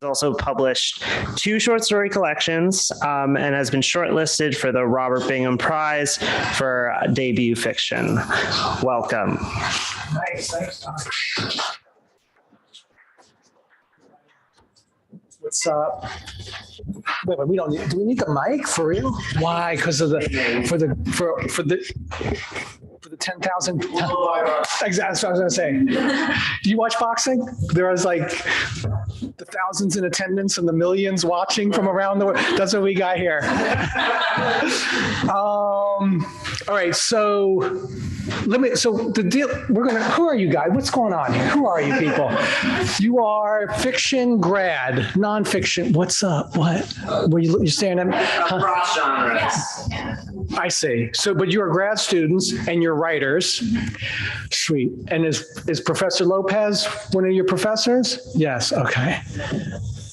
also published 2 short story collections and has been shortlisted for the Robert Bingham Prize for debut fiction. Welcome. Nice, thanks, Tom. What's up? Wait, we don't need. Do we need the mic for real? Why? Because of the for the 10,000. Exactly. That's what I was gonna say. Do you watch boxing? There was like the thousands in attendance and the millions watching from around the world. That's what we got here. All right. So so the deal. Who are you guys? What's going on here? Who are you people? You are fiction grad, nonfiction. What's up? What? Were you staring at me? Cross genres. Yes. I see. So, but you are grad students and you're writers. Sweet. And is Professor Lopez one of your professors? Yes. Okay.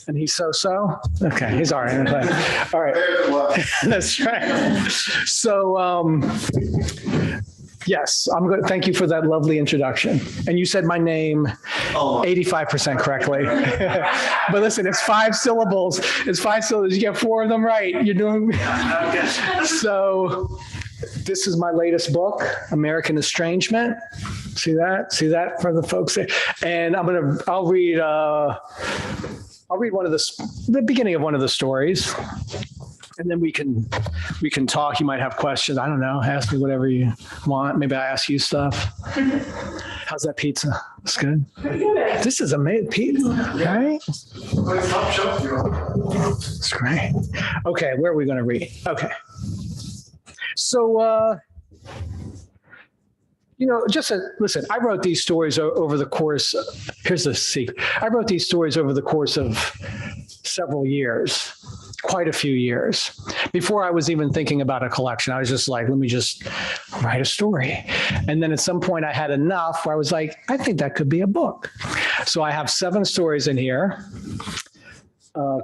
And he's so-so? Okay, he's all right. All right. That's right. So, yes, I'm good. Thank you for that lovely introduction. And you said my name 85% correctly. But listen, it's 5 syllables. It's 5 syllables. You get 4 of them right. You're doing. So this is my latest book, American Estrangement. See that? See that for the folks there? And I'll read one of the beginning of one of the stories. And then we can talk. You might have questions. I don't know. Ask me whatever you want. Maybe I ask you stuff. How's that pizza? It's good. This is amazing pizza, right? It's great. Okay, where are we going to read? Okay. So, listen, I wrote these stories over the course. Here's the secret. I wrote these stories over the course of several years. Quite a few years before I was even thinking about a collection. I was just like, let me just write a story. And then at some point I had enough where I was like, I think that could be a book. So I have 7 stories in here.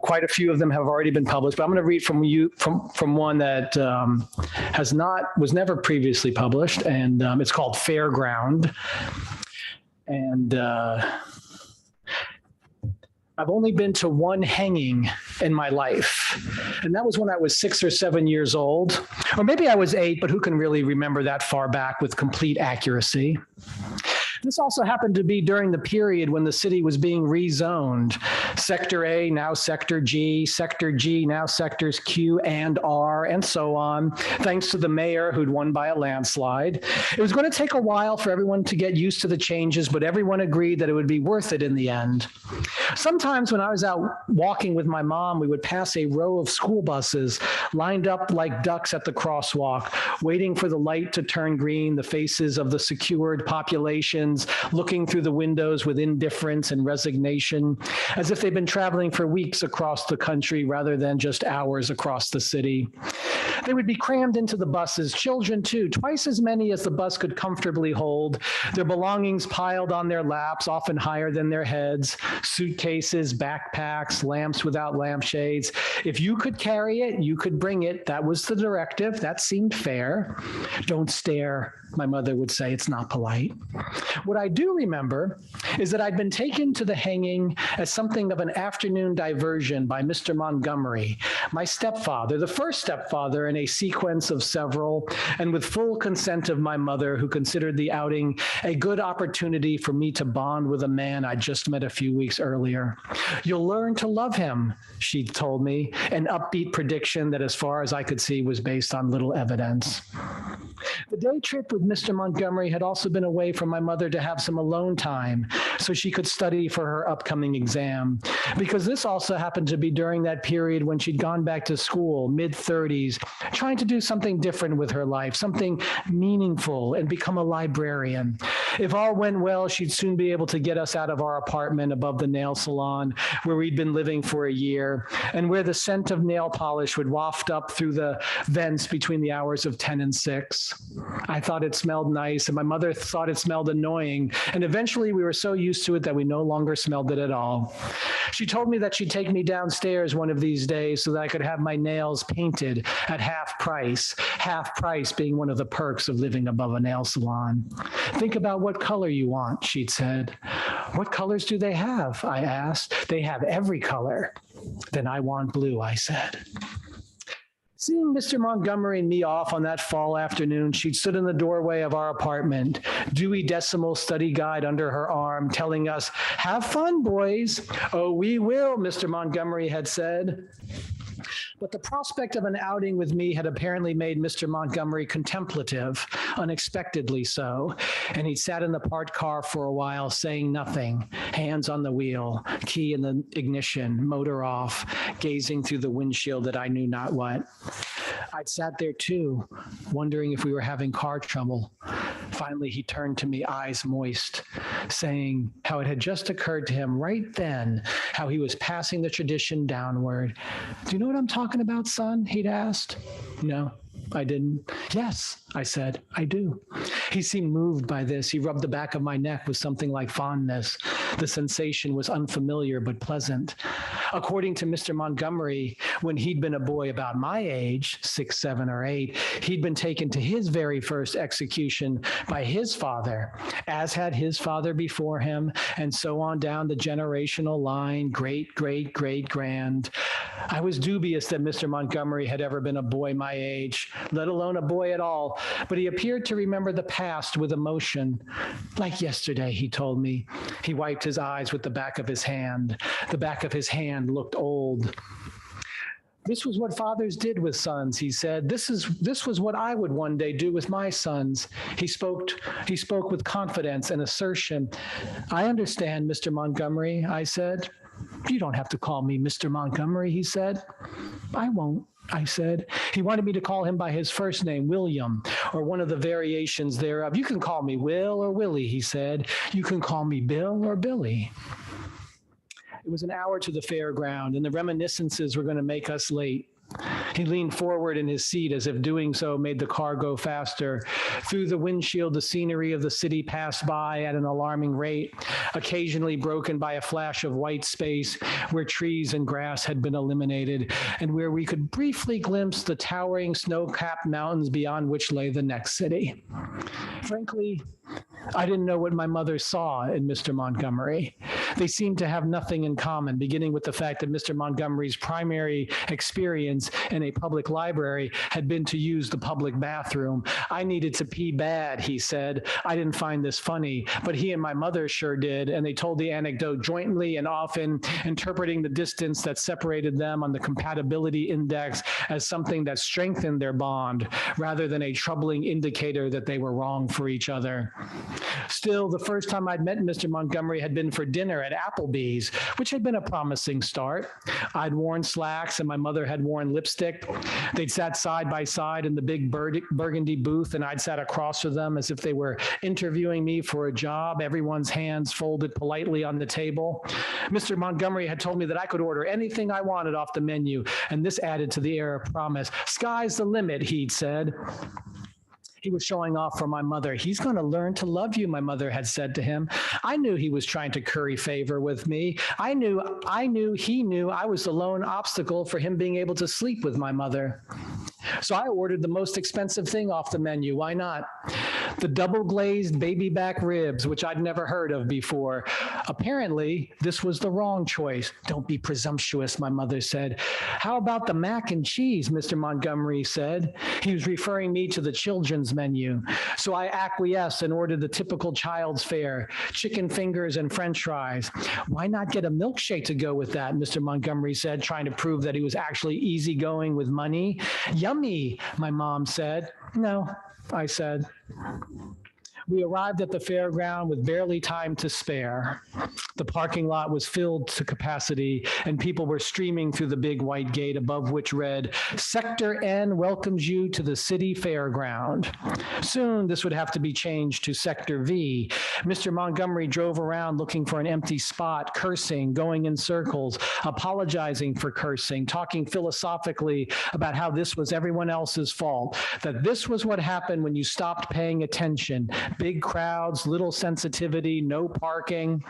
Quite a few of them have already been published, but I'm going to read from one that was never previously published. And it's called Fairground. And, I've only been to one hanging in my life, and that was when I was 6 or 7 years old, or maybe I was 8, but who can really remember that far back with complete accuracy? This also happened to be during the period when the city was being rezoned. Sector A, now Sector G, Sector G, now Sectors Q and R, and so on, thanks to the mayor who'd won by a landslide. It was going to take a while for everyone to get used to the changes, but everyone agreed that it would be worth it in the end. Sometimes when I was out walking with my mom, we would pass a row of school buses lined up like ducks at the crosswalk, waiting for the light to turn green, the faces of the secured populations looking through the windows with indifference and resignation, as if they've been traveling for weeks across the country rather than just hours across the city. They would be crammed into the buses, children too, twice as many as the bus could comfortably hold, their belongings piled on their laps, often higher than their heads, suitcases, backpacks, lamps without lampshades. If you could carry it, you could bring it. That was the directive. That seemed fair. Don't stare, my mother would say. It's not polite. What I do remember is that I'd been taken to the hanging as something of an afternoon diversion by Mr. Montgomery, my stepfather, the first stepfather in a sequence of several, and with full consent of my mother, who considered the outing a good opportunity for me to bond with a man I'd just met a few weeks earlier. You'll learn to love him, she told me, an upbeat prediction that, as far as I could see, was based on little evidence. The day trip with Mr. Montgomery had also been a way for my mother to have some alone time so she could study for her upcoming exam, because this also happened to be during that period when she'd gone back to school, mid-30s, trying to do something different with her life, something meaningful, and become a librarian. If all went well, she'd soon be able to get us out of our apartment above the nail salon where we'd been living for a year, and where the scent of nail polish would waft up through the vents between the hours of 10 and 6. I thought it smelled nice, and my mother thought it smelled annoying. And eventually we were so used to it that we no longer smelled it at all. She told me that she'd take me downstairs one of these days so that I could have my nails painted at half price being one of the perks of living above a nail salon. Think about what color you want, she'd said. What colors do they have? I asked. They have every color. Then I want blue, I said. Seeing Mr. Montgomery and me off on that fall afternoon, she'd stood in the doorway of our apartment, Dewey Decimal study guide under her arm, telling us, "Have fun, boys." "Oh, we will," Mr. Montgomery had said. But the prospect of an outing with me had apparently made Mr. Montgomery contemplative, unexpectedly so, and he sat in the parked car for a while, saying nothing, hands on the wheel, key in the ignition, motor off, gazing through the windshield at I knew not what. I'd sat there too, wondering if we were having car trouble. Finally, he turned to me, eyes moist, saying how it had just occurred to him right then how he was passing the tradition downward. "Do you know what I'm talking about, son?" he'd asked. No, I didn't. "Yes," I said, "I do." He seemed moved by this. He rubbed the back of my neck with something like fondness. The sensation was unfamiliar but pleasant. According to Mr. Montgomery, when he'd been a boy about my age, 6, 7, or 8, he'd been taken to his very first execution by his father, as had his father before him, and so on down the generational line, great, great, great, grand. I was dubious that Mr. Montgomery had ever been a boy my age, let alone a boy at all, but he appeared to remember the past with emotion. Like yesterday, he told me. He wiped his eyes with the back of his hand. The back of his hand looked old. "This was what fathers did with sons," he said. This was what I would one day do with my sons." He spoke with confidence and assertion. "I understand, Mr. Montgomery," I said. "You don't have to call me Mr. Montgomery," he said. "I won't," I said. He wanted me to call him by his first name, William, or one of the variations thereof. "You can call me Will or Willie," he said. "You can call me Bill or Billy." It was an hour to the fairground, and the reminiscences were going to make us late. He leaned forward in his seat as if doing so made the car go faster. Through the windshield, the scenery of the city passed by at an alarming rate, occasionally broken by a flash of white space where trees and grass had been eliminated, and where we could briefly glimpse the towering snow-capped mountains beyond which lay the next city. Frankly, I didn't know what my mother saw in Mr. Montgomery. They seemed to have nothing in common, beginning with the fact that Mr. Montgomery's primary experience in a public library had been to use the public bathroom. "I needed to pee bad," he said. I didn't find this funny, but he and my mother sure did, and they told the anecdote jointly and often, interpreting the distance that separated them on the compatibility index as something that strengthened their bond, rather than a troubling indicator that they were wrong for each other. Still, the first time I'd met Mr. Montgomery had been for dinner at Applebee's, which had been a promising start. I'd worn slacks and my mother had worn lipstick. They'd sat side by side in the big burgundy booth, and I'd sat across from them as if they were interviewing me for a job, everyone's hands folded politely on the table. Mr. Montgomery had told me that I could order anything I wanted off the menu, and this added to the air of promise. "Sky's the limit," he'd said. He was showing off for my mother. "He's going to learn to love you," my mother had said to him. I knew he was trying to curry favor with me. I knew he knew I was the lone obstacle for him being able to sleep with my mother. So I ordered the most expensive thing off the menu. Why not? The double glazed baby back ribs, which I'd never heard of before. Apparently, this was the wrong choice. "Don't be presumptuous," my mother said. "How about the mac and cheese?" Mr. Montgomery said. He was referring me to the children's menu. So I acquiesced and ordered the typical child's fare, chicken fingers and French fries. "Why not get a milkshake to go with that?" Mr. Montgomery said, trying to prove that he was actually easygoing with money. "Yummy," my mom said. "No," I said. We arrived at the fairground with barely time to spare. The parking lot was filled to capacity, and people were streaming through the big white gate above which read, Sector N welcomes you to the city fairground. Soon, this would have to be changed to Sector V. Mr. Montgomery drove around looking for an empty spot, cursing, going in circles, apologizing for cursing, talking philosophically about how this was everyone else's fault, that this was what happened when you stopped paying attention. Big crowds, little sensitivity, no parking.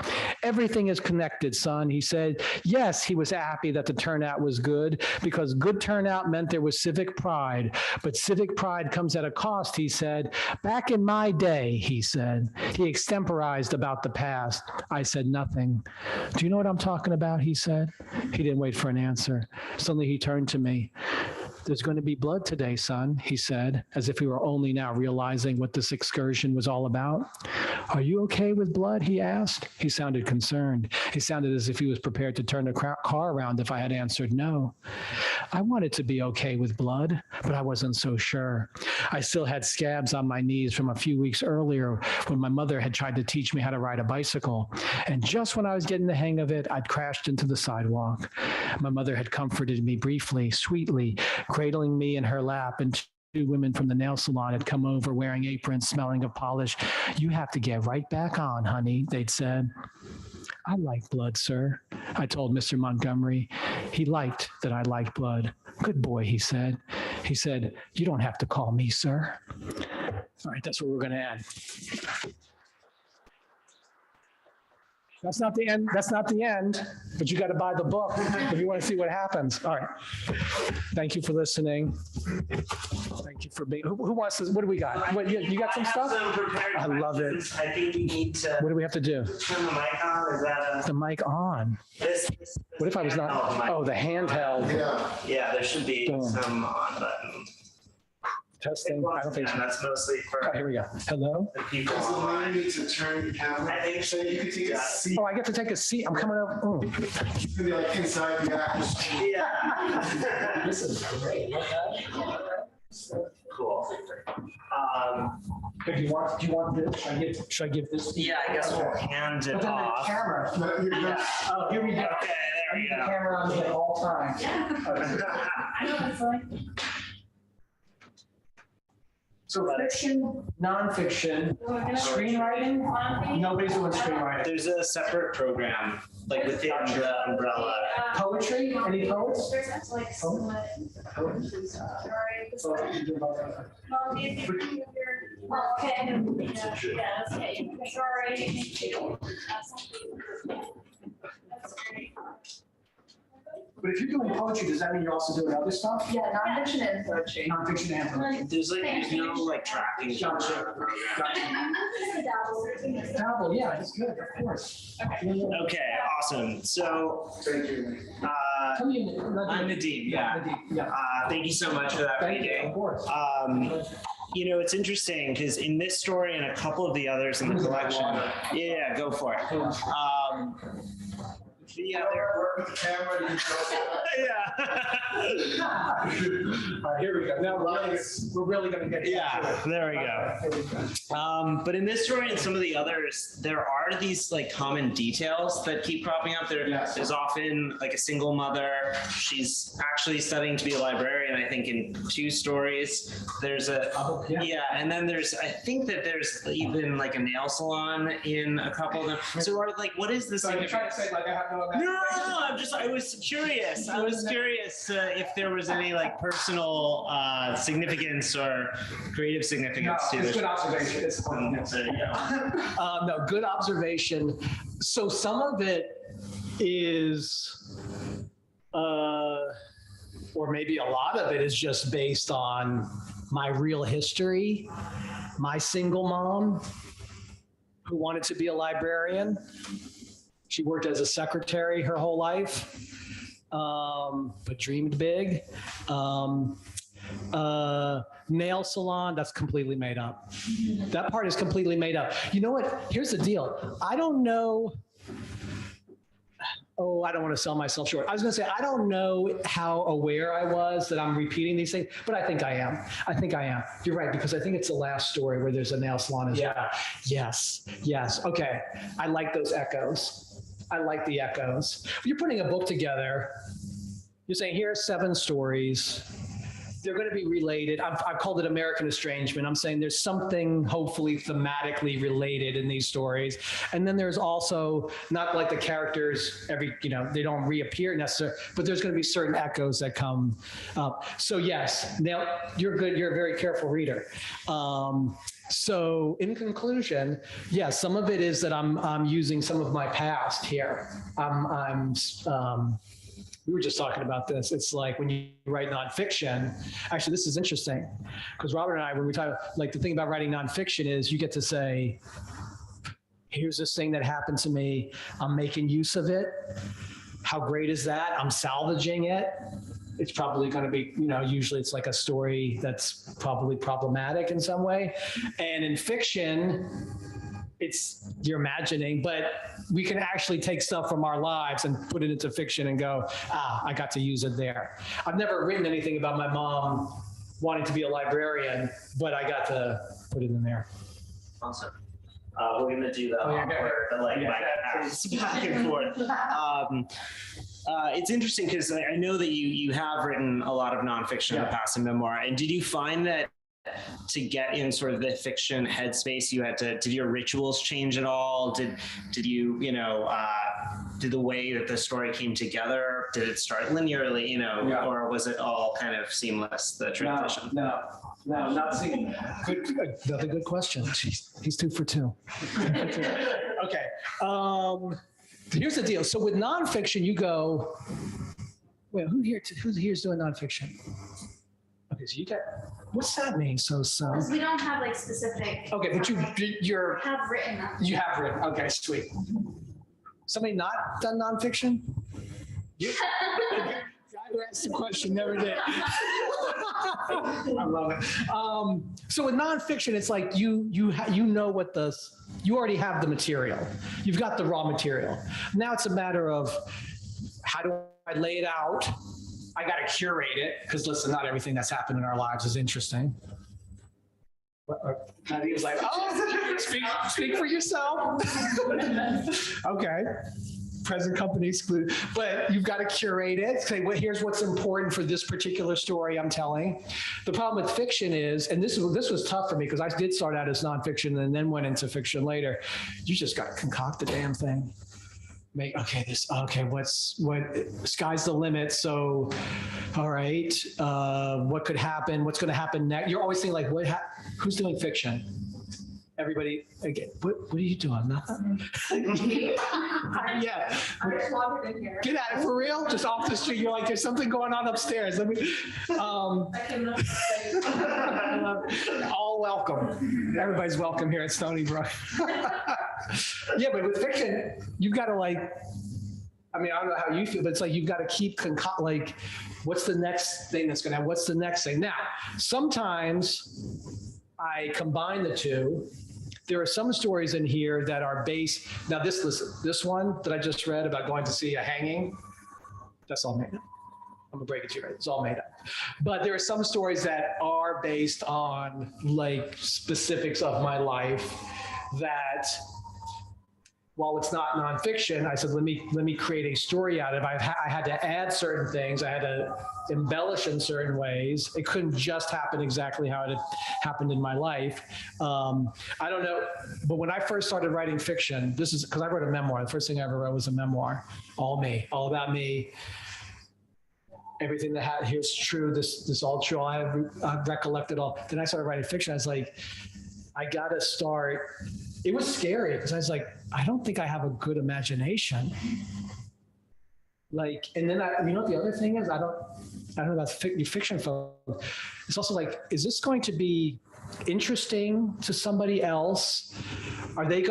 Everything is connected, son, he said. Yes, he was happy that the turnout was good because good turnout meant there was civic pride. But civic pride comes at a cost, he said. Back in my day, he said. He extemporized about the past. I said nothing. Do you know what I'm talking about, he said. He didn't wait for an answer. Suddenly he turned to me. There's going to be blood today, son, he said, as if he were only now realizing what this excursion was all about. Are you okay with blood, he asked. He sounded concerned. He sounded as if he was prepared to turn the car around if I had answered no. I wanted to be okay with blood, but I wasn't so sure. I still had scabs on my knees from a few weeks earlier when my mother had tried to teach me how to ride a bicycle. And just when I was getting the hang of it, I'd crashed into the sidewalk. My mother had comforted me briefly, sweetly, cradling me in her lap, and two women from the nail salon had come over wearing aprons, smelling of polish. You have to get right back on, honey, they'd said. I like blood, sir, I told Mr. Montgomery. He liked that I liked blood. Good boy, he said. He said, you don't have to call me, sir. All right, that's what we're going to add. That's not the end. That's not the end, but you got to buy the book if you want to see what happens. All right. Thank you for listening. Thank you for being. Who wants to? What do we got? What, you got some stuff? I love it. I think we need to. What do we have to do? Turn the mic on. Is that the mic on? This what if I was not? Oh, the handheld. Yeah, there should be some on button. Testing. I don't think so. That's mostly for. Oh, here we go. Hello. The people online. You need to turn your camera. I think so you can take a seat. Oh, I get to take a seat. I'm coming over. Oh. You can be like inside the actors. Yeah. This is great. Cool. Do you want this? Should I give this? Yeah, I guess we'll hand it But then off. the camera. Yeah. Oh, here we go. Okay, there we The go. camera on me at all times. I know what it's like. So fiction, nonfiction, screenwriting. Nobody's doing screenwriting. There's a separate program, like within the umbrella. Poetry? Any poets? There's like some. But if you're doing poetry, does that mean you're also doing other stuff? Yeah, nonfiction and poetry. Nonfiction and poetry. There's no like tracking. Gotcha. Dabble, yeah, it's good, of course. Okay, awesome. So, Tell me, I'm Nadeem. Yeah. Thank you so much for that reading. Of course. You know, it's interesting because in this story and a couple of the others in the collection, yeah, go for it. The other camera. yeah. All right, here we go. Now we're really going to get. Yeah, there we go. But in this story and some of the others, there are these like common details that keep cropping up. There's often like a single mother. She's actually studying to be a librarian, I think, in 2 stories. There's a, and then I think that there's even like a nail salon in a couple of them. So what is this? So you're trying to say like I have no. No, I was curious. I was curious if there was any like personal significance or creative significance to this. Good observation. There you go. No, good observation. So some of it is, or maybe a lot of it is just based on my real history. My single mom, who wanted to be a librarian. She worked as a secretary her whole life, but dreamed big. Nail salon, that's completely made up. That part is completely made up. You know what? Here's the deal. I don't know. Oh, I don't want to sell myself short. I was going to say, I don't know how aware I was that I'm repeating these things, but I think I am. You're right, because I think it's the last story where there's a nail salon as well. Yes. Okay. I like those echoes. I like the echoes. When you're putting a book together, you're saying, here are 7 stories. They're going to be related. I've called it American Estrangement. I'm saying there's something hopefully thematically related in these stories. And then there's also not like the characters they don't reappear necessarily, but there's going to be certain echoes that come up. So yes, now you're good. You're a very careful reader. So in conclusion, yeah, some of it is that I'm using some of my past here. We were just talking about this. It's like when you write nonfiction, actually, this is interesting because Robert and I, when we talk, like the thing about writing nonfiction is you get to say, here's this thing that happened to me. I'm making use of it. How great is that? I'm salvaging it. It's probably going to be, usually it's like a story that's probably problematic in some way. And in fiction, you're imagining, but we can actually take stuff from our lives and put it into fiction and go, I got to use it there. I've never written anything about my mom wanting to be a librarian, but I got to put it in there. Awesome. We're going to do the back and forth. It's interesting because I know that you have written a lot of nonfiction in the past in memoir. And did you find that to get in sort of the fiction headspace, did your rituals change at all? Did you, did the way that the story came together, did it start linearly, or was it all kind of seamless, the transition? No, not seamless. Another good question. Jeez, he's 2 for 2. Okay. Here's the deal. So with nonfiction, you go, wait, who's here's doing nonfiction? Okay, so you got, what's that mean? Because we don't have like specific. Okay, but you're. Have written them. You have written. Okay, sweet. Somebody not done nonfiction? I asked the question, never did. I love it. So with nonfiction, it's like you already have the material. You've got the raw material. Now it's a matter of how do I lay it out? I got to curate it because listen, not everything that's happened in our lives is interesting. And he was like, "Oh, speak for yourself." Okay, present company excluded. But you've got to curate it. Say, well, here's what's important for this particular story I'm telling. The problem with fiction is, and this was tough for me because I did start out as nonfiction and then went into fiction later. You just got to concoct the damn thing. What sky's the limit. So, all right, what could happen? What's going to happen next? You're always thinking like, who's doing fiction? Everybody, again, what are you doing? Nothing? Yeah. I just wandered in here. Get at it for real? Just off the street. You're like, there's something going on upstairs. Let me, I came up all welcome. Everybody's welcome here at Stony Brook. Yeah, but with fiction, you've got to I don't know how you feel, but it's like you've got to keep what's the next thing that's going to happen? What's the next thing? Now, sometimes I combine the two. There are some stories in here that are based. Now, this one that I just read about going to see a hanging, that's all made up. I'm gonna break it to you, right? It's all made up. But there are some stories that are based on specifics of my life that, while it's not nonfiction, I said, let me create a story out of it. I had to add certain things. I had to embellish in certain ways. It couldn't just happen exactly how it had happened in my life. I don't know, but when I first started writing fiction, this is because I wrote a memoir. The first thing I ever wrote was a memoir, all me, all about me. Everything that here's true. This all true. I recollected all. Then I started writing fiction. I was like, I gotta start. It was scary because I was like, I don't think I have a good imagination. And then the other thing is, I don't know about fiction folks. It's also like, is this going to be interesting to somebody else? Are they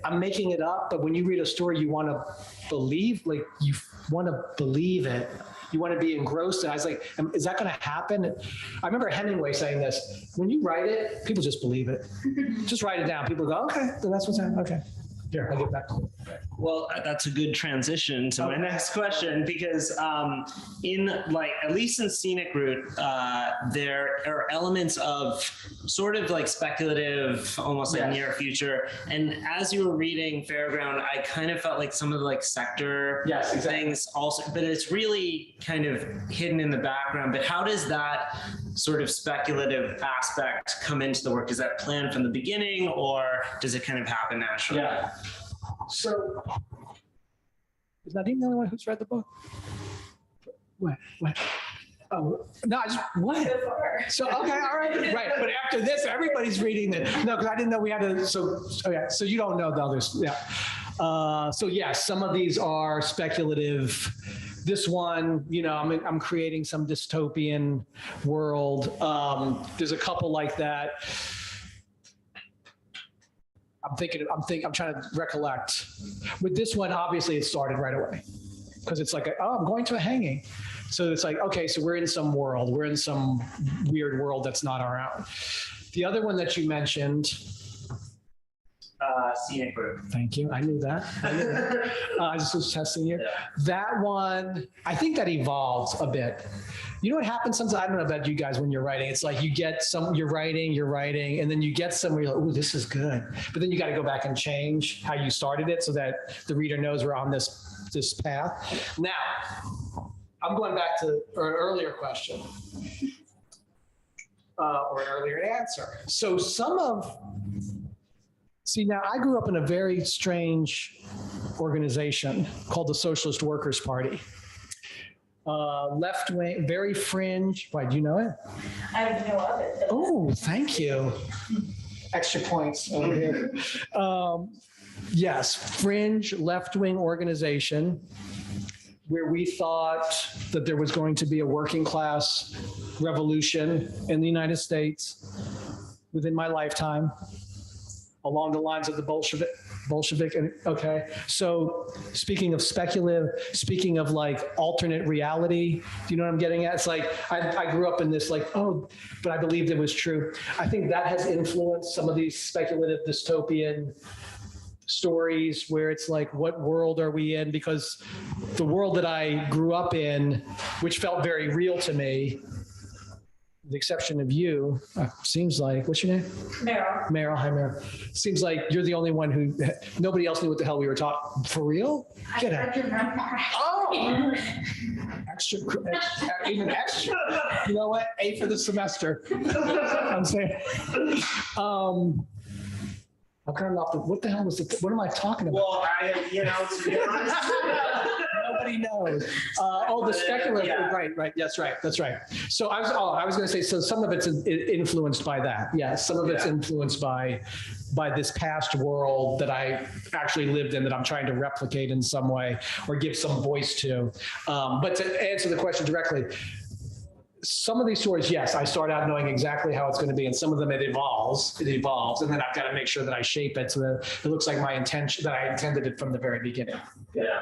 I'm making it up, but when you read a story, you want to believe, you want to believe it. You want to be engrossed. And I was like, is that going to happen? I remember Hemingway saying this, when you write it, people just believe it. Just write it down. People go, okay, then that's what's happening. Okay. Here, I'll get back to you. Well, that's a good transition to my next question, because in like, at least in Scenic Route, there are elements of sort of like speculative, almost like Yes. near future. And as you were reading Fairground, I kind of felt like some of the like sector Yes, exactly. things also, but it's really kind of hidden in the background. But how does that sort of speculative aspect come into the work? Is that planned from the beginning, or does it kind of happen naturally? Yeah. So, is Nadine the only one who's read the book? What? Oh, no, what? So, okay, all right, right. But after this, everybody's reading it. No, because I didn't know we had to, so you don't know the others, yeah. So yes, some of these are speculative. This one, I'm creating some dystopian world. There's a couple like that. I'm trying to recollect. With this one, obviously it started right away because it's like, I'm going to a hanging. So it's like, okay, so we're in some world. We're in some weird world that's not our own. The other one that you mentioned. Scenic Route. Thank you. I knew that. I just was testing you. Yeah. That one, I think that evolves a bit. You know what happens sometimes? I don't know about you guys when you're writing. It's like you get some, you're writing, and then you get some where you're like, ooh, this is good. But then you got to go back and change how you started it so that the reader knows we're on this path. Now, I'm going back to an earlier question or an earlier answer. So now I grew up in a very strange organization called the Socialist Workers' Party. Left wing, very fringe. Why, do you know it? I don't know of it. Oh, thank you. Extra points over here. Yes, fringe left-wing organization where we thought that there was going to be a working class revolution in the United States within my lifetime, along the lines of the Bolshevik, okay. So speaking of speculative, speaking of like alternate reality, do you know what I'm getting at? It's like, I grew up in this like, but I believed it was true. I think that has influenced some of these speculative dystopian stories where it's like, what world are we in? Because the world that I grew up in, which felt very real to me, with the exception of you, seems like, what's your name? Meryl. Meryl, hi Meryl. Seems like you're the only one who, nobody else knew what the hell we were talking. For real? Get out. Oh! Extra, even extra. You know what? A for the semester. I'm saying. I'm kind of off the, what the hell was it? What am I talking about? Well, to be honest. Nobody knows. The speculative, Yeah. Right. That's right. So I was going to say, so some of it's influenced by that. Yeah, some of it's influenced by this past world that I actually lived in that I'm trying to replicate in some way or give some voice to. But to answer the question directly, some of these stories, yes, I start out knowing exactly how it's going to be, and some of them it evolves, and then I've got to make sure that I shape it so that it looks like my intention, that I intended it from the very beginning. Yeah.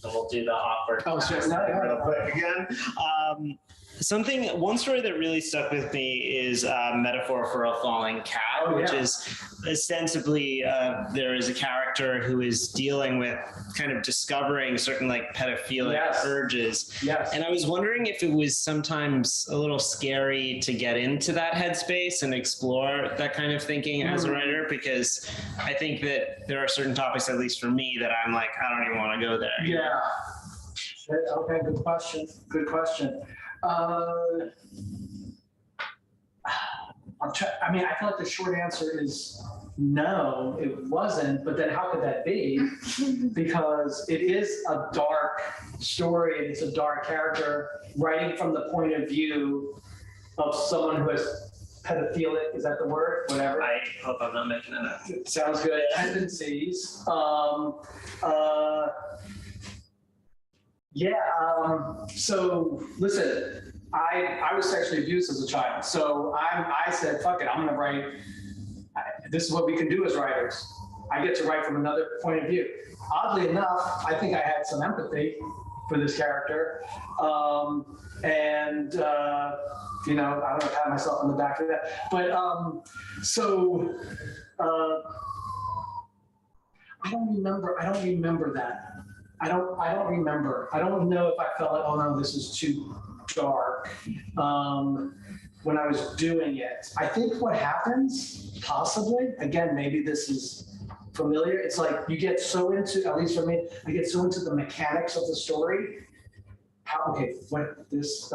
We'll do the awkward. Oh, sure. Real quick again. One story that really stuck with me is Metaphor for a Falling Cat, which is ostensibly there is a character who is dealing with kind of discovering certain like pedophilic urges. Yes. And I was wondering if it was sometimes a little scary to get into that headspace and explore that kind of thinking as a writer, because I think that there are certain topics, at least for me, that I'm like, I don't even want to go there. Yeah. Okay, good question. I feel like the short answer is no, it wasn't, but then how could that be? Because it is a dark story and it's a dark character writing from the point of view of someone who has pedophilic, is that the word? Whatever. I hope I'm not making it up. Sounds good. Tendencies. So listen, I was sexually abused as a child. So I said, fuck it, I'm gonna write, this is what we can do as writers. I get to write from another point of view. Oddly enough, I think I had some empathy for this character. I don't know, pat myself on the back for that. But I don't remember that. I don't remember. I don't know if I felt like, oh no, this is too dark. When I was doing it, I think what happens, possibly, again, maybe this is familiar. It's like you get so into, at least for me, I get so into the mechanics of the story. Okay, I'm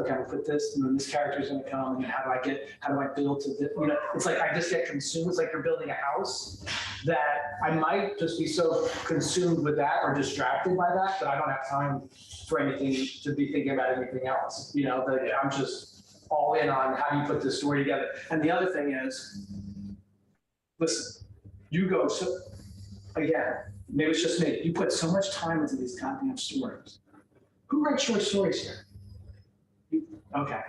gonna put this, and then this character is gonna come, and then how do I build to this? You know, it's like I just get consumed. It's like you're building a house that I might just be so consumed with that or distracted by that I don't have time for anything to be thinking about anything else. You know, that I'm just all in on how do you put this story together. And the other thing is, listen, you go so, again, maybe it's just me, you put so much time into these goddamn stories. Who writes short stories here? Okay.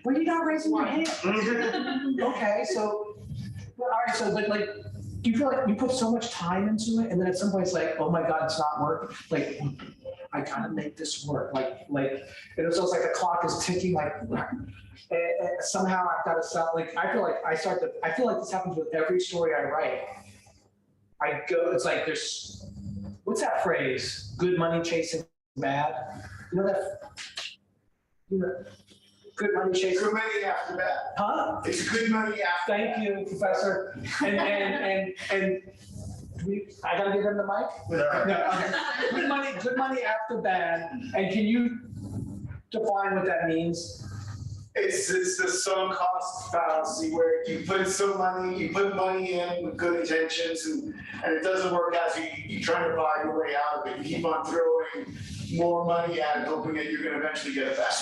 Well, you're not raising your hand. Okay, so, all right, so but like, you feel like you put so much time into it, and then at some point it's like, oh my God, it's not working. Like, I gotta make this work. Like, and it's almost like the clock is ticking. Like, somehow I've got to stop. Like, I feel like this happens with every story I write. It's like there's, what's that phrase? Good money chasing bad. You know that? Good money chasing. Good money after that. Huh? It's good money after. Thank you, Professor. And I gotta give him the mic? No, okay. Good money after bad. And can you define what that means? It's the sunk cost fallacy where you put money in with good intentions and it doesn't work out, so you try to buy your way out of it. You keep on throwing more money at it, hoping that you're gonna eventually get it back.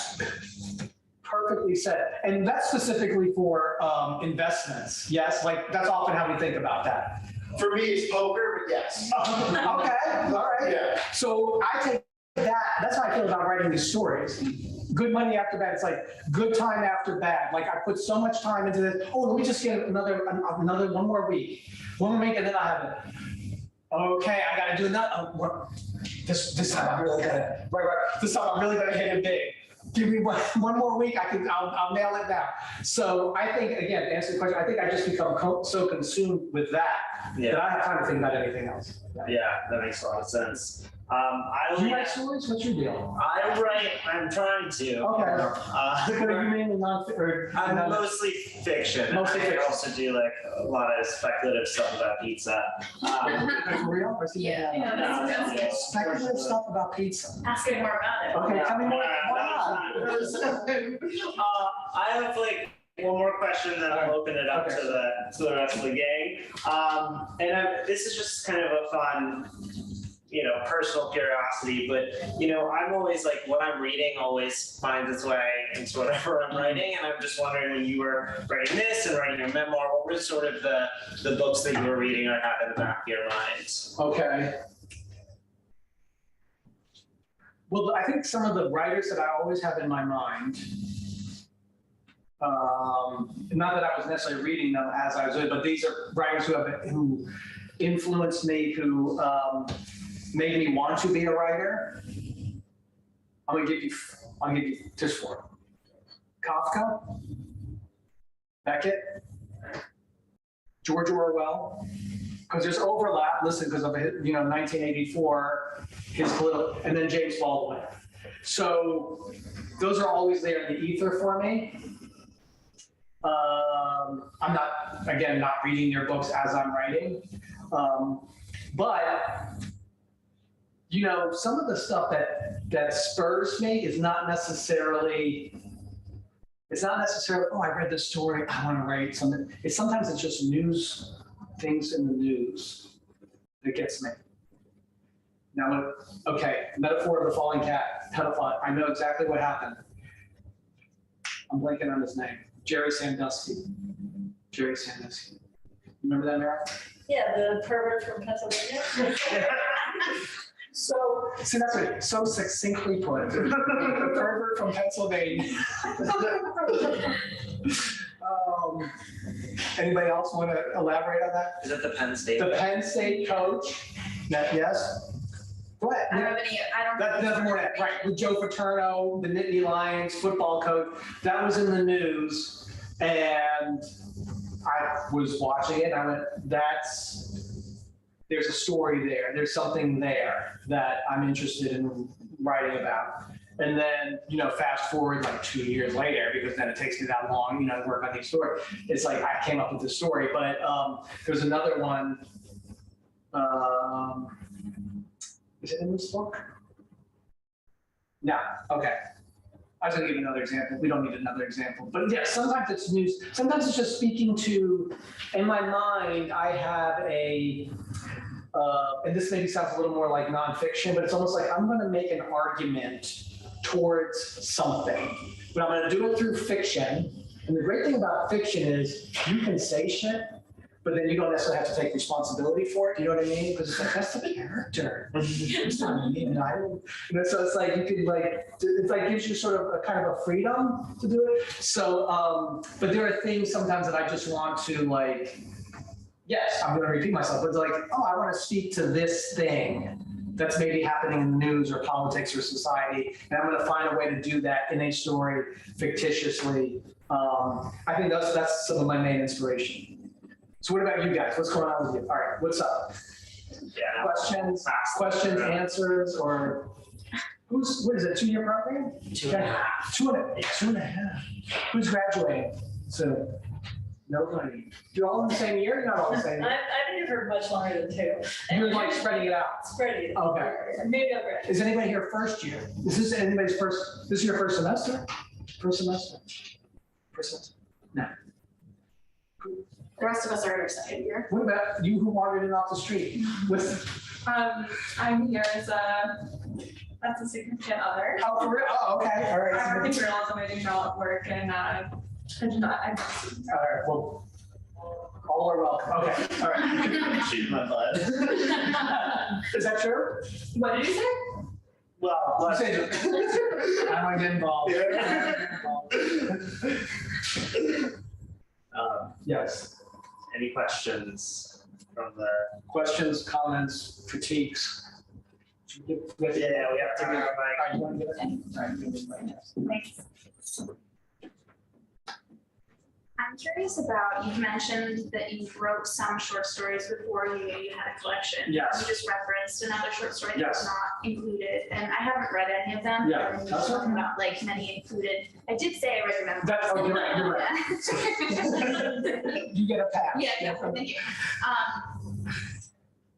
Perfectly said. And that's specifically for investments. Yes, like that's often how we think about that. For me, it's poker, but yes. Okay, all right. Yeah. So I take that's how I feel about writing these stories. Good money after bad. It's like good time after bad. Like I put so much time into this. Oh, let me just get another one more week, and then I have it. Okay, I got to do another. This time I'm really gonna This time I'm really gonna hit it big. Give me one more week. I'll nail it down. So I think, again, to answer the question, I think I just become so consumed with that that I have time to think about anything else. Yeah, that makes a lot of sense. Do you write stories? What's your deal? I'm trying to. Okay. What are you mainly I'm mostly fiction. Mostly fiction. I also do like a lot of speculative stuff about pizza. For real? Or is it- Yeah. Speculative stuff about pizza. Ask me more about it. Okay, tell me more. I have like one more question, then I'll open it up to the rest of the gang. This is just kind of a fun, personal curiosity, but I'm always like, what I'm reading always finds its way into whatever I'm writing, and I'm just wondering, when you were writing this and writing your memoir, what were sort of the books that you were reading or had in the back of your mind? Okay. Well, I think some of the writers that I always have in my mind, not that I was necessarily reading them as I was doing, but these are writers who influenced me, who made me want to be a writer. I'm gonna give you just 4. Kafka, Beckett, George Orwell, because there's overlap. Listen, because of 1984, his political, and then James Baldwin. So those are always there in the ether for me. I'm not reading their books as I'm writing, but some of the stuff that spurs me is not necessarily. It's not necessarily, oh, I read this story, I want to write something. Sometimes it's just news, things in the news that gets me. Now, okay, metaphor of the falling cat, pedophile. I know exactly what happened. I'm blanking on his name. Jerry Sandusky. You remember that, Mara? Yeah, the pervert from Pennsylvania. So, see, that's what so succinctly put. The pervert from Pennsylvania. Anybody else want to elaborate on that? Is it the Penn State? The Penn State coach. Yes. Go ahead. I don't have any. That doesn't more that right with Joe Paterno, the Nittany Lions football coach. That was in the news, and I was watching it. And I went, there's a story there. There's something there that I'm interested in writing about. And then, fast forward like 2 years later, because then it takes me that long, to work on these stories. It's like I came up with the story, but there's another one. Is it in this book? No. Okay. I was going to give another example. We don't need another example. But yeah, sometimes it's news. Sometimes it's just speaking to, in my mind, I have and this maybe sounds a little more like nonfiction, but it's almost like I'm going to make an argument towards something, but I'm going to do it through fiction. And the great thing about fiction is you can say shit, but then you don't necessarily have to take responsibility for it. You know what I mean? Because it's like, that's the character. It's not me, and I don't. So it's like you can it's like gives you sort of a kind of a freedom to do it. So, but there are things sometimes that I just want to yes, I'm going to repeat myself, but it's like, oh, I want to speak to this thing that's maybe happening in the news or politics or society, and I'm going to find a way to do that in a story fictitiously. I think that's some of my main inspiration. So what about you guys? What's going on with you? All right, what's up? Yeah. Questions, answers, or what is it, 2-year program? 2.5. 2.5. Who's graduating soon? Nobody. You're all in the same year? You're not all in the same year? I've been here for much longer than 2. You're like spreading it out. Spreading it. Okay. Maybe I'll graduate. Is anybody here first year? Is this anybody's first, this is your first semester? First semester? First semester? No. The rest of us are in our second year. What about you who wandered in off the street? I'm here as a significant other. Oh, for real? Oh, okay. All right. I'm working journalism. I do journalism work, and I'm not. All right. Well, all are welcome. Okay. All right. Shoot my butt. Is that true? What did you say? Well, You say I don't get involved. Yes. Any questions from the? Questions, comments, critiques? Yeah, we have to give it All right, you want to give it? All right, give it right now. Thanks. I'm curious about, you've mentioned that you wrote some short stories before you knew you had a collection. Yes. You just referenced another short story that Yes. was not included, and I haven't read any of them. Yeah, And you that's were okay. talking about many included. I did say I read them. That's, oh, you're right, you're right. You get a pass. Yeah, thank you.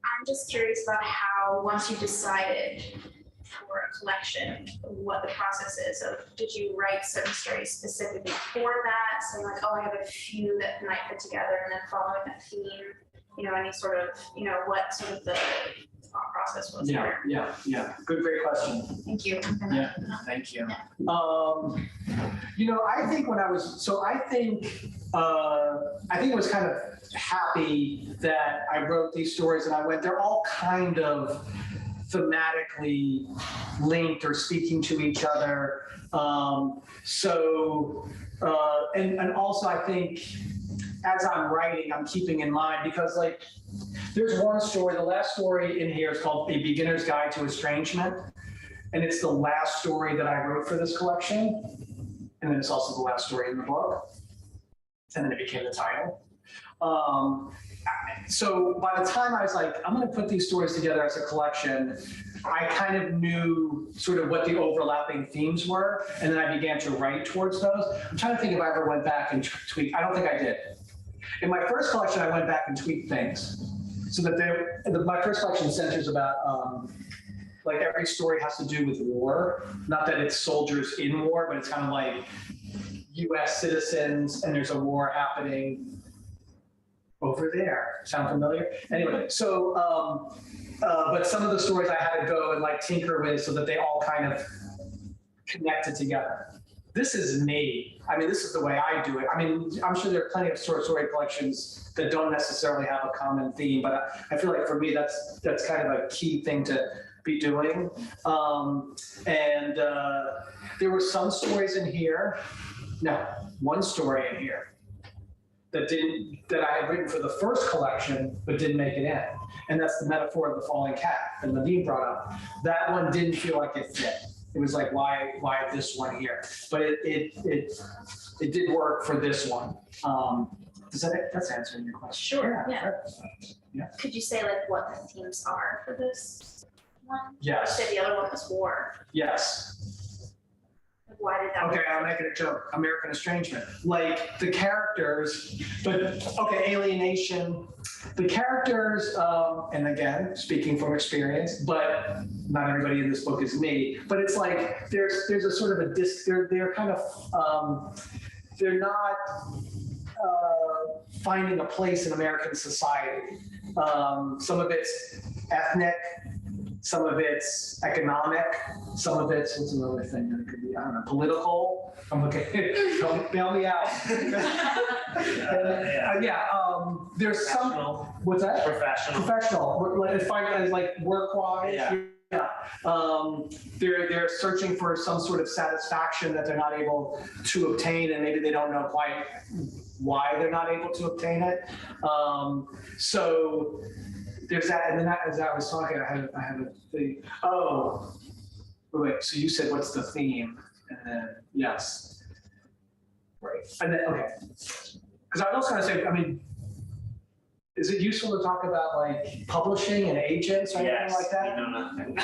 I'm just curious about how, once you decided for a collection, what the process is of, did you write certain stories specifically for that? So like, oh, I have a few that might fit together, and then following a theme, any sort of, what sort of the thought process was there? Yeah. Good, great question. Thank you. Yeah, thank you. I think when I was, I was kind of happy that I wrote these stories and they're all kind of thematically linked or speaking to each other. And also I think as I'm writing, I'm keeping in mind, because there's one story, the last story in here is called A Beginner's Guide to Estrangement. And it's the last story that I wrote for this collection. And then it's also the last story in the book. And then it became the title. So by the time I was like, I'm going to put these stories together as a collection, I kind of knew sort of what the overlapping themes were. And then I began to write towards those. I'm trying to think if I ever went back and tweaked. I don't think I did. In my first collection, I went back and tweaked things. So that my first collection centers about every story has to do with war. Not that it's soldiers in war, but it's kind of like US citizens and there's a war happening over there. Sound familiar? Anyway, so, but some of the stories I had to go and tinker with so that they all kind of connected together. This is me. I mean, this is the way I do it. I mean, I'm sure there are plenty of short story collections that don't necessarily have a common theme, but I feel like for me, that's kind of a key thing to be doing. There were some stories in here. No, one story in here that I had written for the first collection, but didn't make it in. And that's the metaphor of the falling cat that Nadine brought up. That one didn't feel like it fit. It was like, why this one here? But it did work for this one. That's answering your question. Sure, yeah. Yeah. Could you say like what the themes are for this one? Yes. You said the other one was war. Yes. Like, why did that? Okay, I'm making a joke. American Estrangement. Like the characters, but okay, alienation. The characters, and again, speaking from experience, but not everybody in this book is me. But it's like there's a sort of a they're kind of they're not finding a place in American society. Some of it's ethnic, some of it's economic, some of it's, what's another thing that it could be? I don't know, political. I'm okay. Don't bail me out. There's some. What's that? Professional. Like work-wise. Yeah. They're searching for some sort of satisfaction that they're not able to obtain, and maybe they don't know quite why they're not able to obtain it. So there's that, and then as I was talking, I had a thing. Oh, wait. So you said what's the theme? And then yes, right. And then okay, because I was going to say, I mean, is it useful to talk about like publishing and agents or anything like that? No, nothing.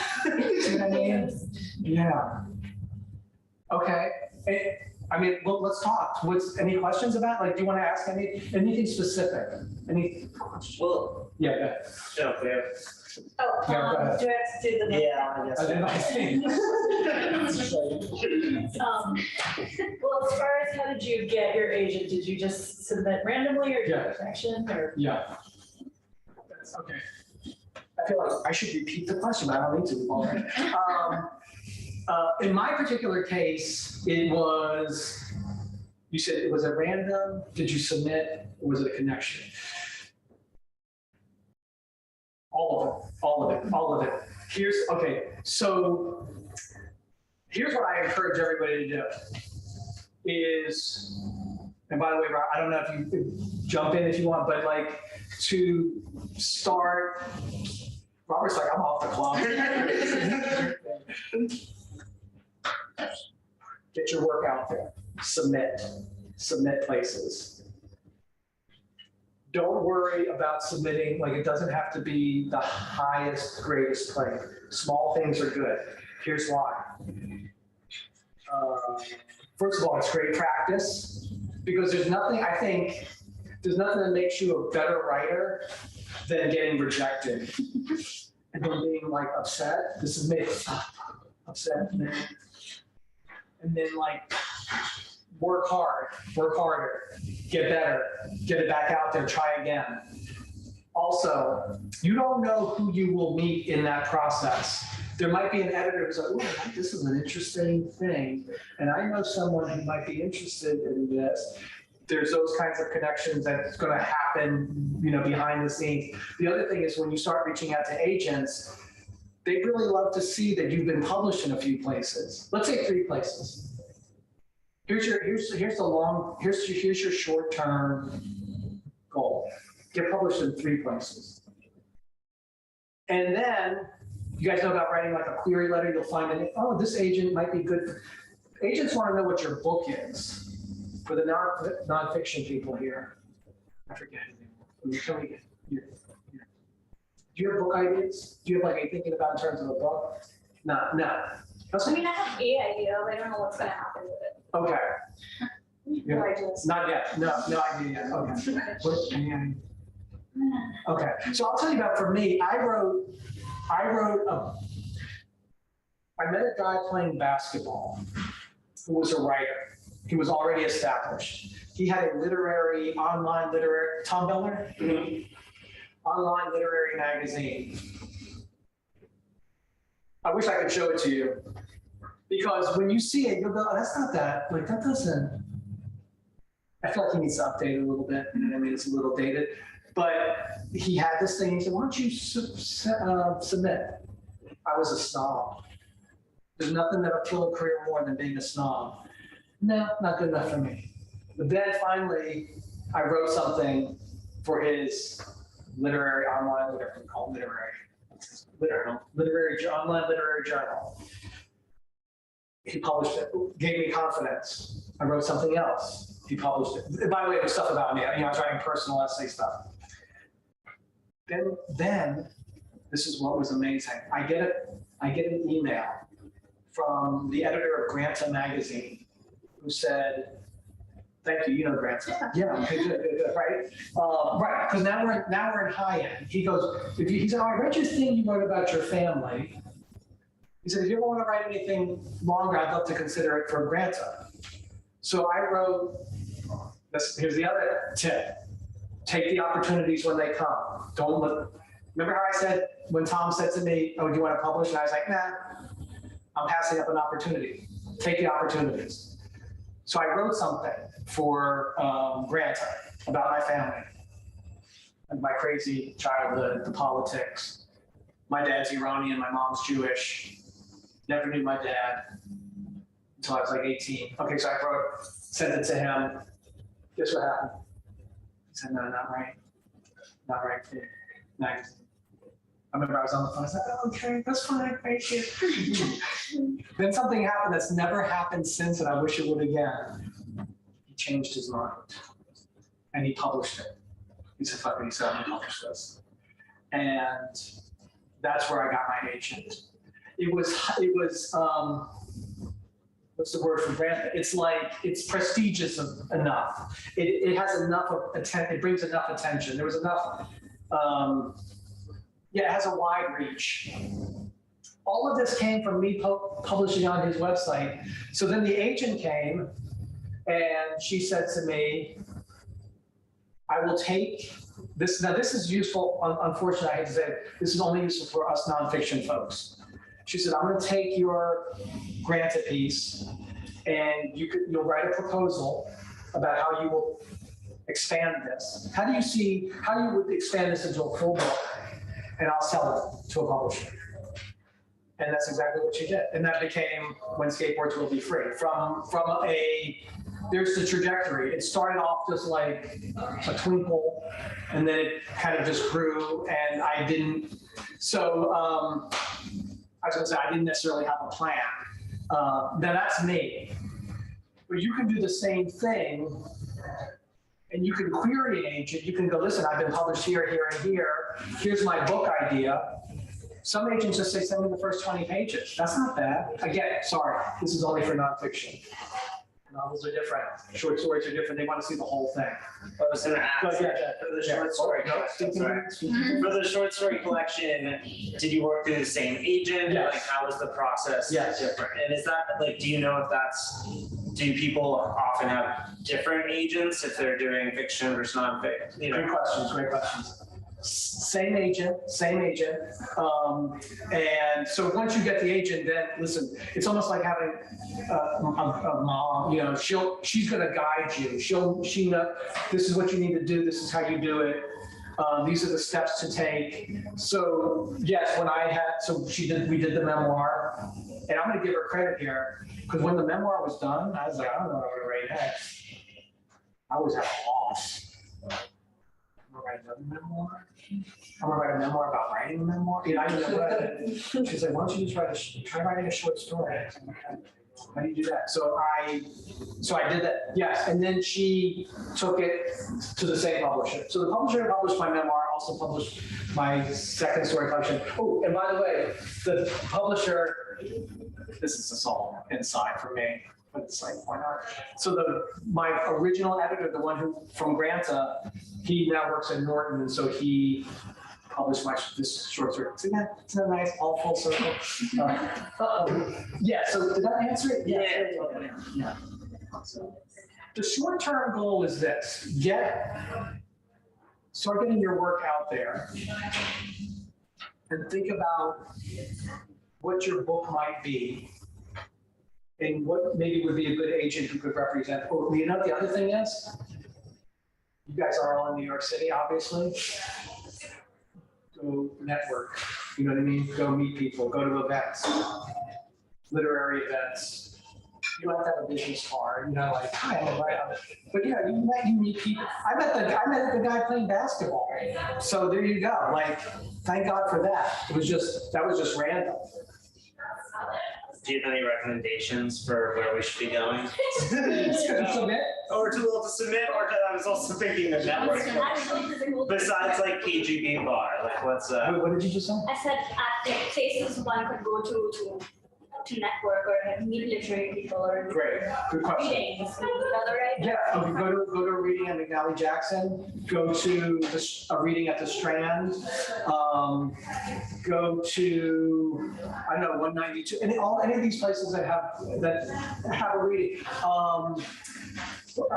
See what I mean? Yeah. Okay. I mean, well, let's talk. Any questions about? Like, do you want to ask anything specific? Any questions? Well, yeah. no, we have. Oh, Yeah, go ahead. do I have to do the? Yeah, I guess. I didn't Well, as far as how did you get your agent? Did you just submit randomly or did you Yeah. have a connection or? Yeah. That's okay. I feel like I should repeat the question, but I don't need to already. In my particular case, it was, you said it was a random, did you submit, or was it a connection? All of it. So here's what I encourage everybody to do is, and by the way, Rob, I don't know if you jump in if you want, but like to start, Robert's like, I'm off the clock. Get your work out there, submit places. Don't worry about submitting, like it doesn't have to be the highest, greatest play. Small things are good. Here's why. First of all, it's great practice because there's nothing that makes you a better writer than getting rejected and then being like upset. This is me, upset, and then like work harder, get better, get it back out there, try again. Also, you don't know who you will meet in that process. There might be an editor who's like, oh, this is an interesting thing, and I know someone who might be interested in this. There's those kinds of connections that's going to happen, behind the scenes. The other thing is when you start reaching out to agents, they really love to see that you've been published in a few places. Let's say 3 places. Here's your short-term goal. Get published in 3 places. And then you guys know about writing like a query letter. You'll find that, oh, this agent might be good. Agents want to know what your book is. For the nonfiction people here, I forget his name. Tell me, do you have book ideas? Do you have like a thinking about in terms of a book? No. I mean, I have a idea, but I don't know what's going to happen with it. Okay. No ideas. Not yet. No idea yet. Okay. Okay. So I'll tell you about, for me, I met a guy playing basketball who was a writer. He was already established. He had a online literary, Tom Bellner? Mm-hmm. Online literary magazine. I wish I could show it to you. Because when you see it, you'll go, oh, that's not that. Like, that doesn't. I feel like he needs to update it a little bit. I mean, it's a little dated. But he had this thing. He said, why don't you submit? I was a snob. There's nothing that'll kill a career more than being a snob. No, not good enough for me. But then finally, I wrote something for his online literary journal. He published it, gave me confidence. I wrote something else. He published it. And by the way, it was stuff about me. I was writing personal essay stuff. Then this is what was amazing. I get an email from the editor of Granta magazine who said, "Thank you, you know Granta." Yeah, okay, good, right? Right, because now we're in high end. He goes, he said, "Oh, I read your thing you wrote about your family." He said, "If you ever want to write anything longer, I'd love to consider it for Granta." So I wrote, here's the other tip. Take the opportunities when they come. Don't look. Remember how I said, when Tom said to me, "Oh, do you want to publish?" And I was like, "Nah, I'm passing up an opportunity." Take the opportunities. So I wrote something for Granta about my family and my crazy childhood, the politics. My dad's Iranian, my mom's Jewish. Never knew my dad until I was like 18. Okay, so I sent it to him. Guess what happened? He said, "No, not right. Not right. Next." I remember I was on the phone. I said, "Oh, okay, that's fine. Thank you." Then something happened that's never happened since, and I wish it would again. He changed his mind, and he published it. He said, "Fuck it," he said, "I'm gonna publish this." And that's where I got my agent. It was what's the word for Granta? It's like, it's prestigious enough. It has enough of attention. It brings enough attention. There was enough. It has a wide reach. All of this came from me publishing on his website. So then the agent came and she said to me, "I will take this." Now this is useful. Unfortunately, I hate to say it, this is only useful for us nonfiction folks. She said, "I'm going to take your Granta piece and you'll write a proposal about how you will expand this. How do you see how you would expand this into a full book? And I'll sell it to a publisher." And that's exactly what she did. And that became When Skateboards Will Be Free. There's the trajectory. It started off just like a twinkle, and then it kind of just grew, and I was gonna say, I didn't necessarily have a plan. Now that's me. But you can do the same thing, and you can query an agent. You can go, "Listen, I've been published here, here, and here. Here's my book idea." Some agents just say, "Send me the first 20 pages. That's not bad. Again, sorry, this is only for nonfiction. Novels are different. Short stories are different. They want to see the whole thing. I was going to ask, for the short story collection, for the short story collection, did you work through the same agent? Yes. Like, how was the process different? And is that, like, do you know if do people often have different agents if they're doing fiction versus nonfiction? Great questions. Same agent. And so once you get the agent, then listen, it's almost like having a mom, she's going to guide you. She knows this is what you need to do. This is how you do it. These are the steps to take. So yes, we did the memoir, and I'm going to give her credit here because when the memoir was done, I was like, I don't know what I'm going to write next. I was at a loss. I'm going to write another memoir. I'm going to write a memoir about writing a memoir. I didn't know what I did. She's like, "Why don't you just try writing a short story?" I said, "Okay. How do you do that?" So I did that, yes. And then she took it to the same publisher. So the publisher who published my memoir also published my second story collection. Oh, and by the way, the publisher, this is a all inside for me. But it's like, why not? So my original editor, the one from Granta, he now works at Norton, and so he published this short story. Isn't that nice? All full circle. Yeah. So did that answer it? Yeah. So the short-term goal is this: start getting your work out there, and think about what your book might be. And what maybe would be a good agent who could represent. Oh, the other thing is, you guys are all in New York City, obviously. Go network, you know what I mean? Go meet people, go to events, literary events. You don't have to have a business card, like, "Hi, I'm a writer." But you meet people. I met the guy playing basketball. So there you go. Like, thank God for that. That was just random. Do you have any recommendations for where we should be going? Submit? Or to submit, or I was also thinking of network. Besides like PGB bar, like what's What did you just say? I said at places one could go to network or meet literary people or Great, good question. readings. Is that all right? Yeah, go to a reading at McNally Jackson, go to a reading at the Strand, go to, I don't know, 192, any of these places that have a reading.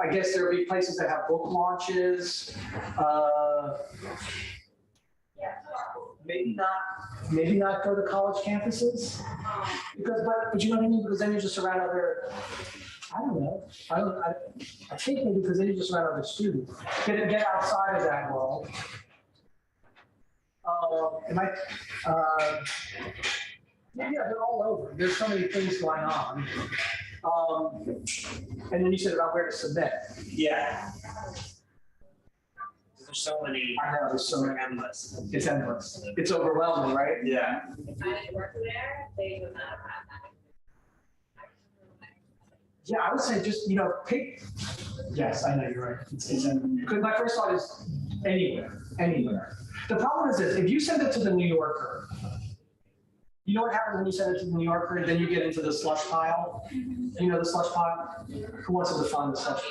I guess there'll be places that have book launches. Maybe not go to college campuses, but you know what I mean? Because then you're just around other, I don't know. I think maybe because then you're just around other students. Get outside of that world. Yeah, they're all over. There's so many things going on. And then you said about where to submit. yeah. There's so many. I know, there's so many. Endless. It's endless. It's overwhelming, right? Yeah. If I didn't work there, they would not have had that. Yeah, I would say just, pick. Yes, I know you're right. Because my first thought is anywhere. The problem is this, if you send it to the New Yorker, you know what happens when you send it to the New Yorker? Then you get into the slush pile. You know the slush pile? Who wants to define the slush?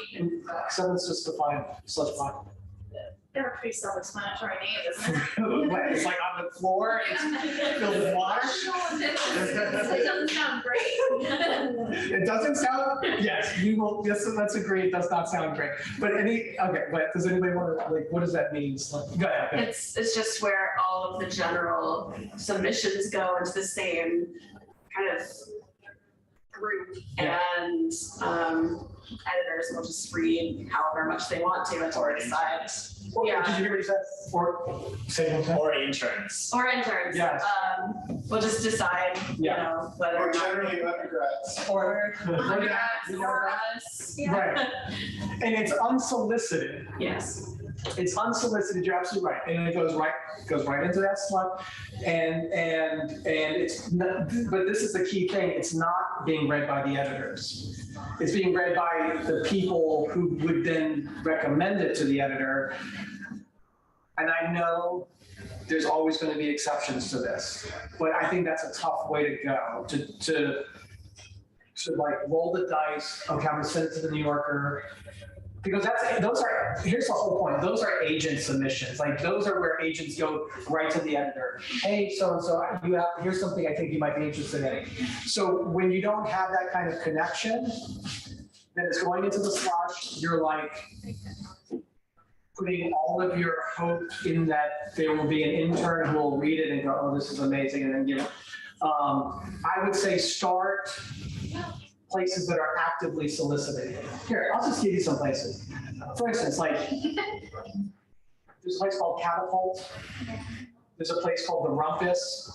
Someone's just define slush pile. They have a pretty self-explanatory name, isn't it? It's like on the floor, it's filled with wash. It doesn't sound great. It doesn't sound, yes, let's agree, it does not sound great. But does anybody want to, what does that mean? Go ahead. It's just where all of the general submissions go into the same kind of group, and editors will just read however much they want to until they decide. Yeah. Did you hear what he said? Or interns. Or interns. Yes. We'll just decide, whether Or or not. generally undergrads. Or undergrads or us. Right. And it's unsolicited. Yes. It's unsolicited. You're absolutely right, and it goes right into that slot. And it's not, but this is the key thing. It's not being read by the editors. It's being read by the people who would then recommend it to the editor. And I know there's always going to be exceptions to this, but I think that's a tough way to go. To like roll the dice. Okay, I'm going to send it to the New Yorker. Because here's the whole point. Those are agent submissions. Like those are where agents go right to the editor. Hey, so-and-so, here's something I think you might be interested in. So when you don't have that kind of connection, then it's going into the slush. You're like putting all of your hope in that there will be an intern who will read it and go, oh, this is amazing, and then give it. I would say start places that are actively soliciting. Here, I'll just give you some places. For instance, like, there's a place called Catapult. There's a place called The Rumpus.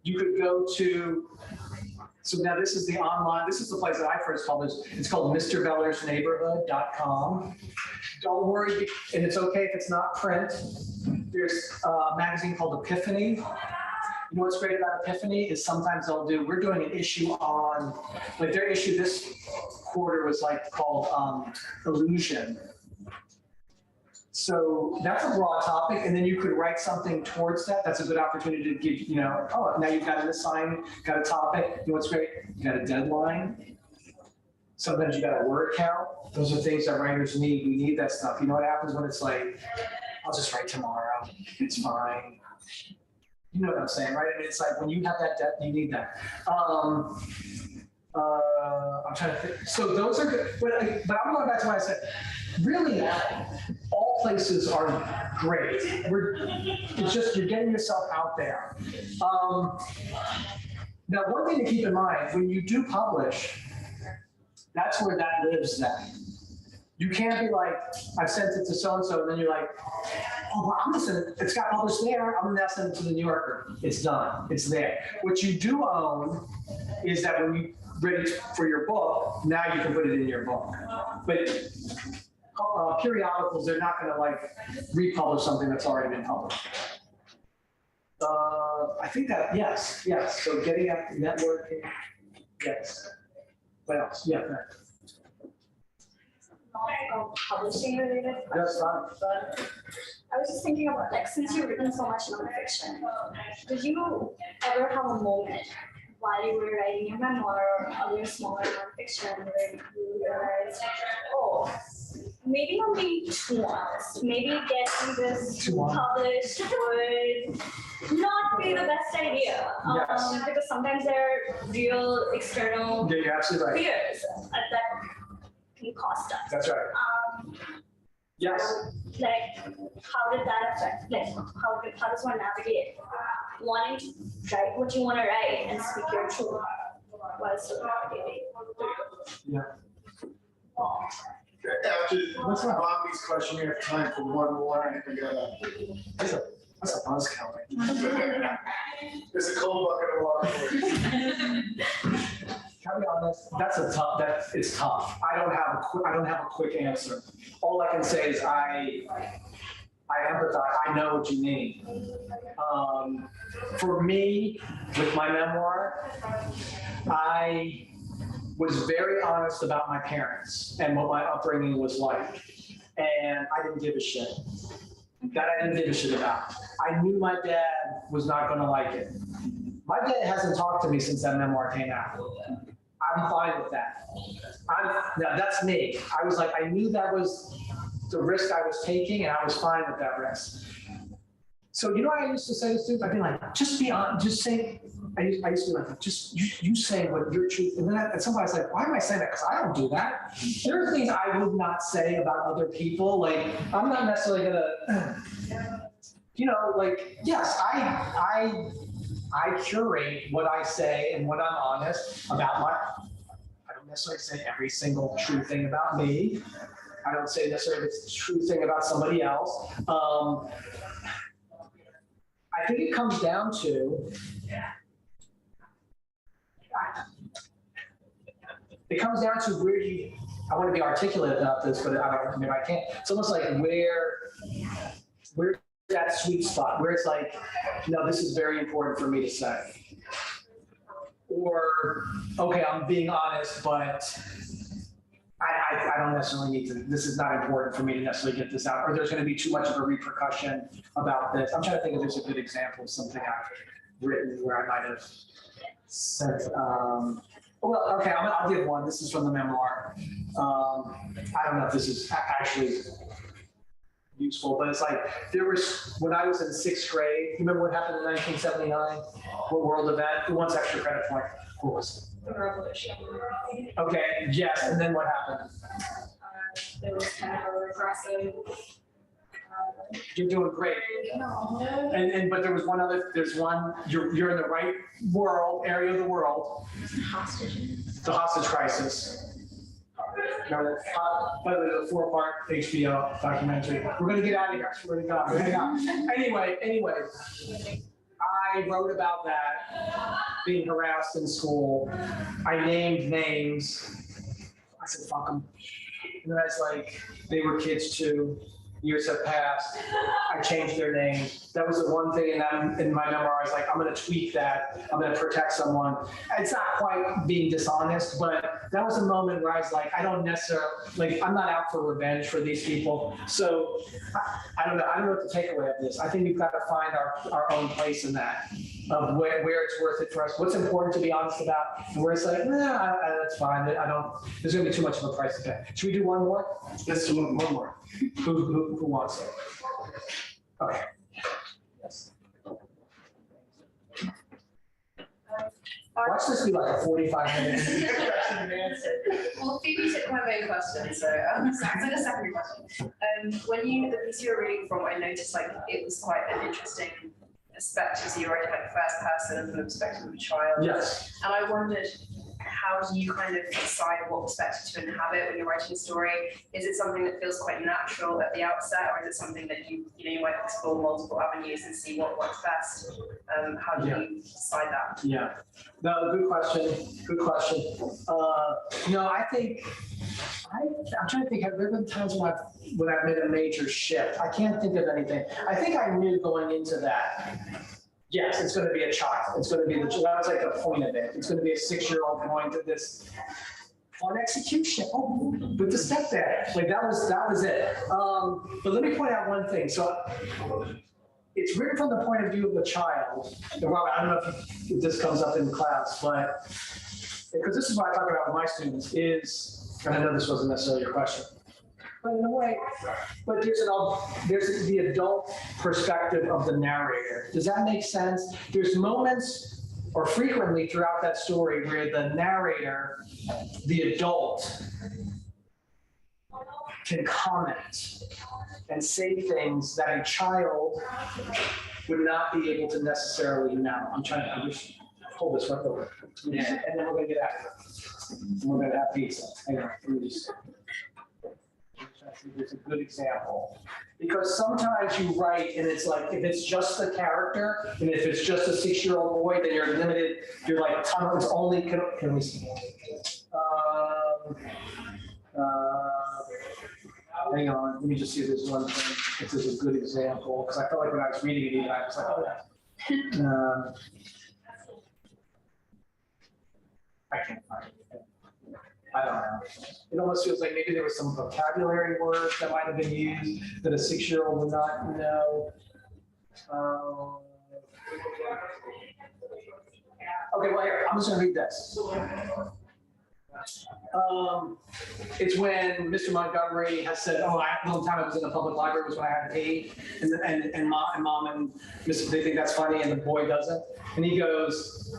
You could go to, so now this is the place that I first published. It's called MrVellersNeighborhood.com. Don't worry, and it's okay if it's not print. There's a magazine called Epiphany. You know what's great about Epiphany is sometimes we're doing an issue on, like their issue this quarter was like called Illusion. So that's a broad topic, and then you could write something towards that. That's a good opportunity to give, now you've got an assignment, got a topic. You know what's great? You got a deadline. Sometimes you got a word count. Those are things that writers need. We need that stuff. You know what happens when it's like, I'll just write tomorrow. It's fine. You know what I'm saying, right? I mean, it's like when you have that depth, you need that. I'm trying to think. So those are good, but I'm going back to what I said. Really, all places are great. It's just you're getting yourself out there. Now, one thing to keep in mind, when you do publish, that's where that lives then. You can't be like, I've sent it to so-and-so, and then you're like, oh, well, I'm listening. It's got published there. I'm gonna now send it to the New Yorker. It's done. It's there. What you do own is that when you ready for your book, now you can put it in your book. But periodicals, they're not gonna like republish something that's already been published. I think that, yes. So getting out, networking, yes. What else? Yeah, Not publishing related. that's fine. But I was just thinking about, like, since you've written so much nonfiction, did you ever have a moment while you were writing your memoir or other smaller nonfiction where you realized, oh, maybe I'm being too honest. Maybe getting this published would not be the best idea. Yes. Because sometimes there are real external Yeah, you're absolutely right. fears that can cost us. That's right. Yes. Like, how did that affect, like, how does one navigate wanting to write what you want to write and speak your truth while still navigating? Yeah. After Bobby's question, we have time for one more, and we gotta. That's a buzz count. There's a cold bucket of water for you. Can I be honest? It's tough. I don't have a quick answer. All I can say is I empathize. I know what you mean. For me, with my memoir, I was very honest about my parents and what my upbringing was like, and I didn't give a shit. That I didn't give a shit about. I knew my dad was not going to like it. My dad hasn't talked to me since that memoir came out. I'm fine with that. Now that's me. I was like, I knew that was the risk I was taking, and I was fine with that risk. So you know what I used to say to students? I'd be like, just be honest, just say. I used to be like, just you say what your truth. And then at some point I was like, why am I saying that? Because I don't do that. There are things I would not say about other people. Like I'm not necessarily gonna, like yes, I curate what I say and what I'm honest about I don't necessarily say every single true thing about me. I don't say necessarily if it's a true thing about somebody else. I think it comes down to, where I want to be articulate about this, but maybe I can't. It's almost like where's that sweet spot, where it's like, no, this is very important for me to say. Or, okay, I'm being honest, but I don't necessarily need to, this is not important for me to necessarily get this out, or there's going to be too much of a repercussion about this. I'm trying to think if there's a good example of something I've written where I might have said, well, okay, I'll give one. This is from the memoir. I don't know if this is actually useful, but it's like, when I was in 6th grade, you remember what happened in 1979? What world event? Who wants extra credit point? What was it? The revolution. Okay, yes, and then what happened? There was kind of a regressive. You're doing great. But there's one, you're in the right area of the world. Hostages. The hostage crisis. Remember that? By the way, the 4-part HBO documentary. We're gonna get out of here. I swear to God. Anyway, I wrote about that, being harassed in school. I named names. I said, fuck them. And then I was like, they were kids too. Years have passed. I changed their name. That was the one thing in my memoir. I was like, I'm going to tweak that. I'm going to protect someone. It's not quite being dishonest, but that was a moment where I was like, I don't necessarily, I'm not out for revenge for these people. So I don't know. I don't know what the takeaway of this. I think we've got to find our own place in that, of where it's worth it for us. What's important to be honest about, and where it's like, that's fine. There's going to be too much of a price to pay. Should we do one more? Let's do one more. Who wants it? Okay. Yes. Watch this be like a 45-minute question and answer. Well, Phoebe took my main question, so it's like a secondary question. The piece you were reading from, I noticed it was quite an interesting perspective. So you're writing first person from the perspective of a child. Yes. And I wondered, how do you kind of decide what perspective to inhabit when you're writing a story? Is it something that feels quite natural at the outset, or is it something that you might explore multiple avenues and see what works best? How do you decide that? Yeah. No, good question. Good question. No, I think I'm trying to think. Have there been times when I've made a major shift? I can't think of anything. I think I knew going into that Yes, it's going to be a child. It's going to be that's like the point of it. It's going to be a 6-year-old going to this on execution. Oh, with the stepdad. Like that was it. But let me point out one thing. So it's written from the point of view of the child. And Robert, I don't know if this comes up in class, but because this is what I talk about with my students is, and I know this wasn't necessarily your question, but in a way, but there's the adult perspective of the narrator. Does that make sense? There's moments or frequently throughout that story where the narrator, the adult, can comment and say things that a child would not be able to necessarily know. I'm just pull this right over. Yeah. And then we're gonna get out of here. And we're gonna have pizza. Hang on, let me just. Here's a good example. Because sometimes you write and it's like, if it's just the character, and if it's just a 6-year-old boy, then you're limited, you're like, tunnels only, can we see? Hang on, let me just see if there's one thing, if there's a good example, because I felt like when I was reading it, I was like, oh yeah. I can't find it. I don't know. It almost feels like maybe there was some vocabulary words that might have been used that a 6-year-old would not know. Okay, well here, I'm just gonna read this. It's when Mr. Montgomery has said, "Oh, the whole time I was in the public library was when I had to pay," and mom and Mr. they think that's funny, and the boy doesn't, and he goes,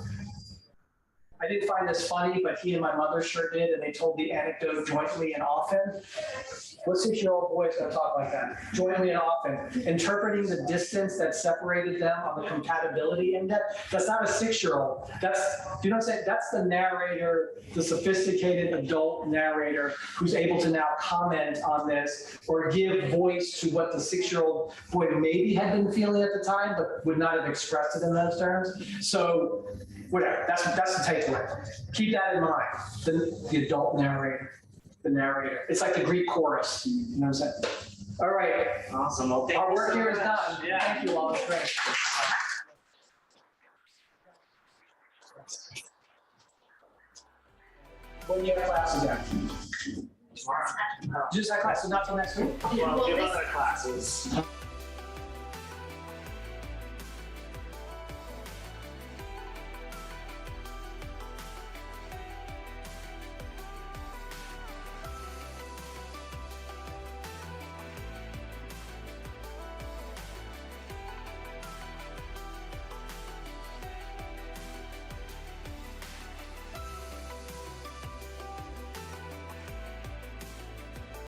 "I didn't find this funny, but he and my mother sure did, and they told the anecdote jointly and often." What 6-year-old boy is going to talk like that? Jointly and often. Interpreting the distance that separated them on the compatibility index. That's not a 6-year-old. Do you know what I'm saying? That's the narrator, the sophisticated adult narrator who's able to now comment on this or give voice to what the 6-year-old boy maybe had been feeling at the time, but would not have expressed it in those terms. So whatever, that's the takeaway. Keep that in mind, the adult narrator. The narrator. It's like the Greek chorus. You know what I'm saying? All right. Awesome. Well, our work here is done. Yeah. Thank you all. It's great. When do you have class again? Tomorrow. Just that class, so not till next week? Well, we have other classes.